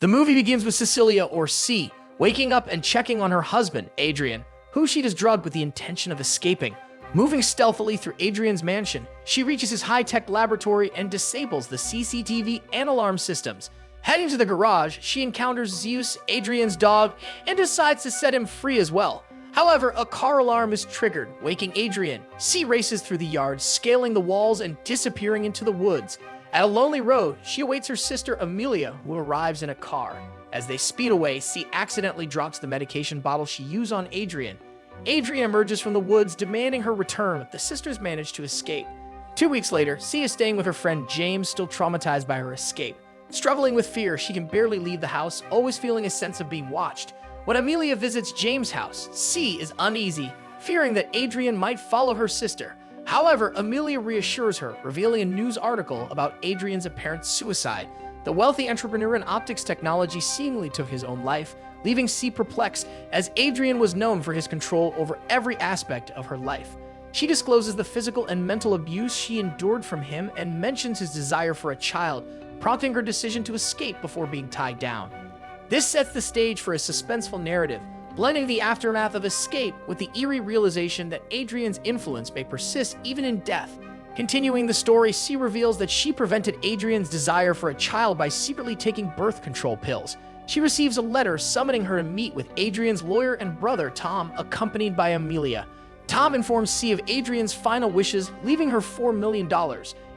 The movie begins with Cecilia, or C, waking up and checking on her husband, Adrian, who she has drugged with the intention of escaping. Moving stealthily through Adrian's mansion, she reaches his high-tech laboratory and disables the CCTV and alarm systems. Heading to the garage, she encounters Zeus, Adrian's dog, and decides to set him free as well. However, a car alarm is triggered, waking Adrian. C races through the yard, scaling the walls and disappearing into the woods. At a lonely road, she awaits her sister Amelia, who arrives in a car. As they speed away, C accidentally drops the medication bottle she used on Adrian. Adrian emerges from the woods, demanding her return, but the sisters manage to escape. 2 weeks later, C is staying with her friend James, still traumatized by her escape. Struggling with fear, she can barely leave the house, always feeling a sense of being watched. When Amelia visits James' house, C is uneasy, fearing that Adrian might follow her sister. However, Amelia reassures her, revealing a news article about Adrian's apparent suicide. The wealthy entrepreneur in optics technology seemingly took his own life, leaving C perplexed, as Adrian was known for his control over every aspect of her life. She discloses the physical and mental abuse she endured from him and mentions his desire for a child, prompting her decision to escape before being tied down. This sets the stage for a suspenseful narrative, blending the aftermath of escape with the eerie realization that Adrian's influence may persist even in death. Continuing the story, C reveals that she prevented Adrian's desire for a child by secretly taking birth control pills. She receives a letter summoning her to meet with Adrian's lawyer and brother, Tom, accompanied by Amelia. Tom informs C of Adrian's final wishes, leaving her $4 million.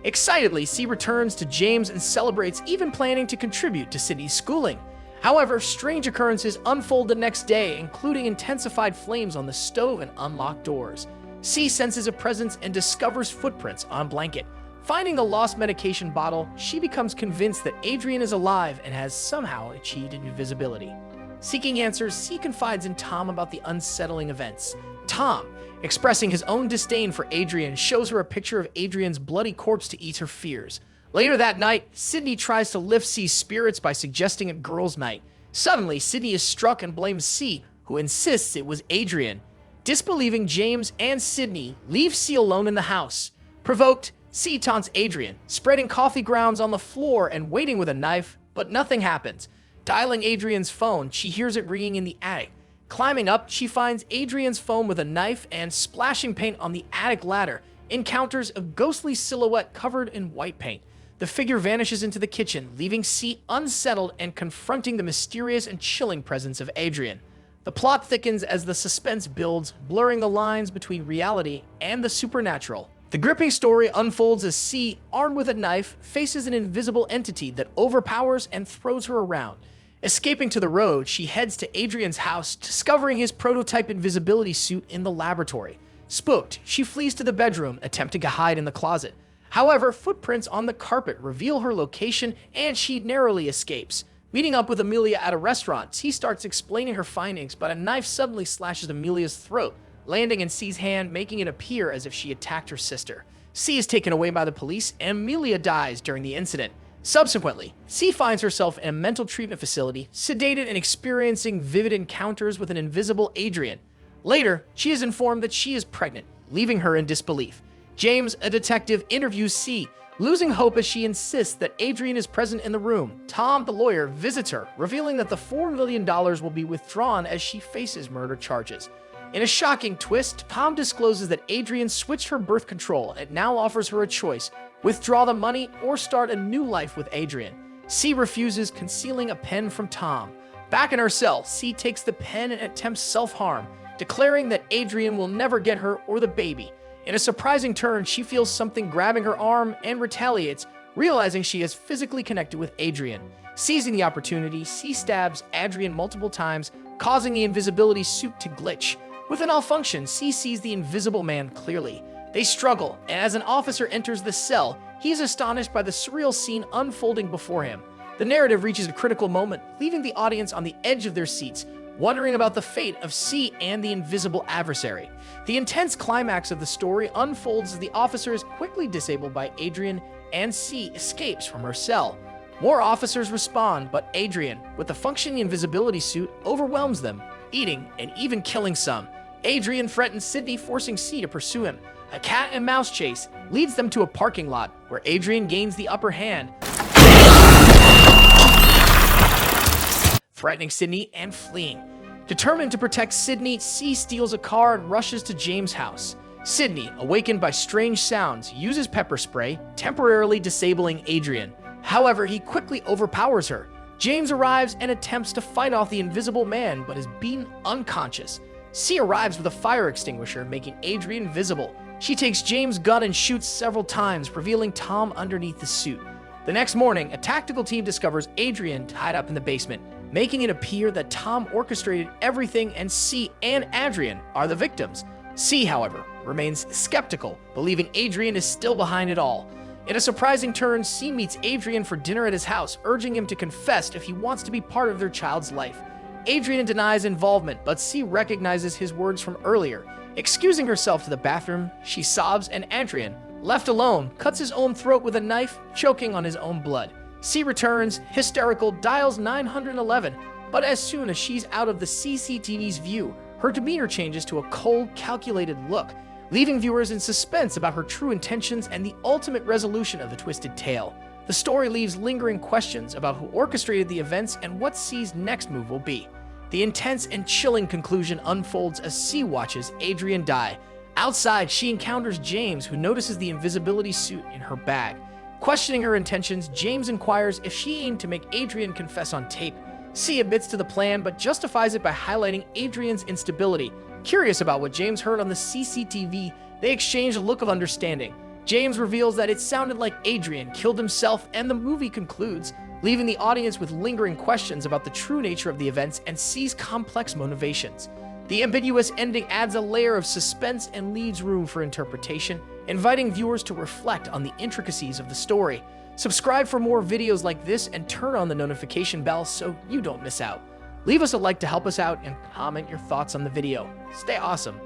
Excitedly, C returns to James and celebrates, even planning to contribute to Sydney's schooling. However, strange occurrences unfold the next day, including intensified flames on the stove and unlocked doors. C senses a presence and discovers footprints on a blanket. Finding the lost medication bottle, she becomes convinced that Adrian is alive and has somehow achieved invisibility. Seeking answers, C confides in Tom about the unsettling events. Tom, expressing his own disdain for Adrian, shows her a picture of Adrian's bloody corpse to ease her fears. Later that night, Sydney tries to lift C's spirits by suggesting a girls' night. Suddenly, Sydney is struck and blames C, who insists it was Adrian. Disbelieving, James and Sydney leave C alone in the house. Provoked, C taunts Adrian, spreading coffee grounds on the floor and waiting with a knife, but nothing happens. Dialing Adrian's phone, she hears it ringing in the attic. Climbing up, she finds Adrian's phone with a knife and splashing paint on the attic ladder, encounters a ghostly silhouette covered in white paint. The figure vanishes into the kitchen, leaving C unsettled and confronting the mysterious and chilling presence of Adrian. The plot thickens as the suspense builds, blurring the lines between reality and the supernatural. The gripping story unfolds as C, armed with a knife, faces an invisible entity that overpowers and throws her around. Escaping to the road, she heads to Adrian's house, discovering his prototype invisibility suit in the laboratory. Spooked, she flees to the bedroom, attempting to hide in the closet. However, footprints on the carpet reveal her location and she narrowly escapes. Meeting up with Amelia at a restaurant, C starts explaining her findings, but a knife suddenly slashes Amelia's throat, landing in C's hand, making it appear as if she attacked her sister. C is taken away by the police, and Amelia dies during the incident. Subsequently, C finds herself in a mental treatment facility, sedated and experiencing vivid encounters with an invisible Adrian. Later, she is informed that she is pregnant, leaving her in disbelief. James, a detective, interviews C, losing hope as she insists that Adrian is present in the room. Tom, the lawyer, visits her, revealing that the $4 million will be withdrawn as she faces murder charges. In a shocking twist, Tom discloses that Adrian switched her birth control and now offers her a choice: withdraw the money or start a new life with Adrian. C refuses, concealing a pen from Tom. Back in her cell, C takes the pen and attempts self-harm, declaring that Adrian will never get her or the baby. In a surprising turn, she feels something grabbing her arm and retaliates, realizing she is physically connected with Adrian. Seizing the opportunity, C stabs Adrian multiple times, causing the invisibility suit to glitch. With a malfunction, C sees the invisible man clearly. They struggle, and as an officer enters the cell, he is astonished by the surreal scene unfolding before him. The narrative reaches a critical moment, leaving the audience on the edge of their seats, wondering about the fate of C and the invisible adversary. The intense climax of the story unfolds as the officer is quickly disabled by Adrian and C escapes from her cell. More officers respond, but Adrian, with the functioning invisibility suit, overwhelms them, eating and even killing some. Adrian threatens Sydney, forcing C to pursue him. A cat and mouse chase leads them to a parking lot, where Adrian gains the upper hand. threatening Sydney and fleeing. Determined to protect Sydney, C steals a car and rushes to James' house. Sydney, awakened by strange sounds, uses pepper spray, temporarily disabling Adrian. However, he quickly overpowers her. James arrives and attempts to fight off the invisible man, but is beaten unconscious. C arrives with a fire extinguisher, making Adrian visible. She takes James' gun and shoots several times, revealing Tom underneath the suit. The next morning, a tactical team discovers Adrian tied up in the basement, making it appear that Tom orchestrated everything and C and Adrian are the victims. C, however, remains skeptical, believing Adrian is still behind it all. In a surprising turn, C meets Adrian for dinner at his house, urging him to confess if he wants to be part of their child's life. Adrian denies involvement, but C recognizes his words from earlier. Excusing herself to the bathroom, she sobs and Adrian, left alone, cuts his own throat with a knife, choking on his own blood. C returns, hysterical, dials 911, but as soon as she's out of the CCTV's view, her demeanor changes to a cold, calculated look, leaving viewers in suspense about her true intentions and the ultimate resolution of the twisted tale. The story leaves lingering questions about who orchestrated the events and what C's next move will be. The intense and chilling conclusion unfolds as C watches Adrian die. Outside, she encounters James, who notices the invisibility suit in her bag. Questioning her intentions, James inquires if she aimed to make Adrian confess on tape. C admits to the plan, but justifies it by highlighting Adrian's instability. Curious about what James heard on the CCTV, they exchange a look of understanding. James reveals that it sounded like Adrian killed himself, and the movie concludes, leaving the audience with lingering questions about the true nature of the events and C's complex motivations. The ambiguous ending adds a layer of suspense and leaves room for interpretation, inviting viewers to reflect on the intricacies of the story. Subscribe for more videos like this and turn on the notification bell so you don't miss out. Leave us a like to help us out and comment your thoughts on the video. Stay awesome.